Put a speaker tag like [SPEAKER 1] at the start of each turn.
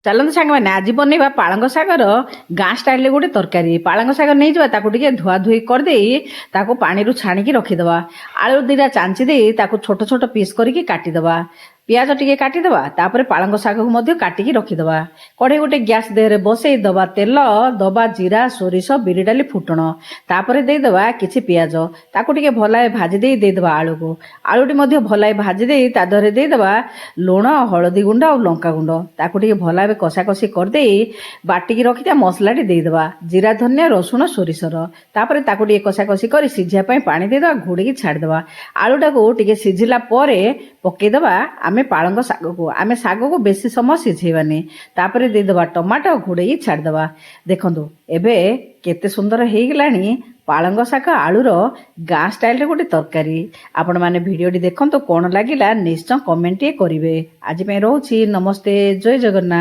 [SPEAKER 1] ଚାଲନ୍ତୁ ସାଙ୍ଗମାନେ ଆଜି ବନେଇବା ପାଳଙ୍ଗ ଶାଗର ଗାଁ ଷ୍ଟାଇଲରେ ଗୋଟେ ତରକାରୀ। ପାଳଙ୍ଗ ଶାଗ ନେଇଯିବା, ତାକୁ ଟିକେ ଧୁଆ ଧୁଇ କରିଦେଇ ତାକୁ ପାଣିରୁ ଛାଣିକି ରଖିଦେବା। ଆଳୁ ଦିଟା ଚାଞ୍ଚି ଦେଇ ତାକୁ ଛୋଟ ଛୋଟ ପିସ୍ କରିକି କାଟିଦେବା। ପିଆଜ ଟିକେ କାଟିଦେବା, ତାପରେ ପାଳଙ୍ଗ ଶାଗକୁ ମଧ୍ୟ କାଟିକି ରଖିଦେବା। କଢ଼େଇ ଗୋଟେ ଗ୍ୟାସ୍ ଦେହରେ ବସେଇ ଦେବା, ତେଲ ଦେବା, ଜିରା, ସୋରିଷ, ବିରି ଡାଲି ଫୁଟଣ, ତାପରେ ଦେଇଦେବା କିଛି ପିଆଜ, ତାକୁ ଟିକେ ଭଲଭାବେ ଭାଜି ଦେଇ ଦେଇଦେବା ଆଳୁକୁ। ଆଳୁଟି ମଧ୍ୟ ଭଲଭାବେ ଭାଜି ଦେଇ ତା ଦେହରେ ଦେଇଦେବା ଲୁଣ, ହଳଦୀ ଗୁଣ୍ଡ ଆଉ ଲଙ୍କା ଗୁଣ୍ଡ, ତାକୁ ଟିକେ ଭଲଭାବେ କଷାକଷି କରିଦେଇ ବାଟିକି ରଖିଥିବା ମସଲାଟି ଦେଇଦେବା, ଜିରା, ଧନିଆ, ରସୁଣ, ସୋରିଷର। ତାପରେ ତାକୁ ଟିକେ କଷାକଷି କରି ସିଝିବା ପାଇଁ ପାଣି ଦେଇଦେବା, ଘୋଡ଼ିକି ଛାଡ଼ିଦେବା। ଆଳୁଟାକୁ ଟିକେ ସିଝିଲା ପରେ ପକେଇଦେବା ଆମେ ପାଳଙ୍ଗ ଶାଗକୁ। ଆମେ ଶାଗକୁ ବେଶୀ ସମୟ ସିଝେଇବାନି। ତାପରେ ଦେଇଦେବା ଟମାଟୋ, ଘୋଡ଼େଇକି ଛାଡ଼ିଦେବା। ଦେଖନ୍ତୁ ଏବେ କେତେ ସୁନ୍ଦର ହେଇଗଲାଣି ପାଳଙ୍ଗ ଶାଗ ଆଳୁର ଗାଁ ଷ୍ଟାଇଲରେ ଗୋଟେ ତରକାରୀ। ଆପଣମାନେ ଭିଡ଼ିଓଟି ଦେଖନ୍ତୁ, କ'ଣ ଲାଗିଲା ନିଶ୍ଚୟ କମେଣ୍ଟଟିଏ କରିବେ। ଆଜି ପାଇଁ ରହୁଛି, ନମସ୍ତେ, ଜୟ ଜଗନ୍ନାଥ।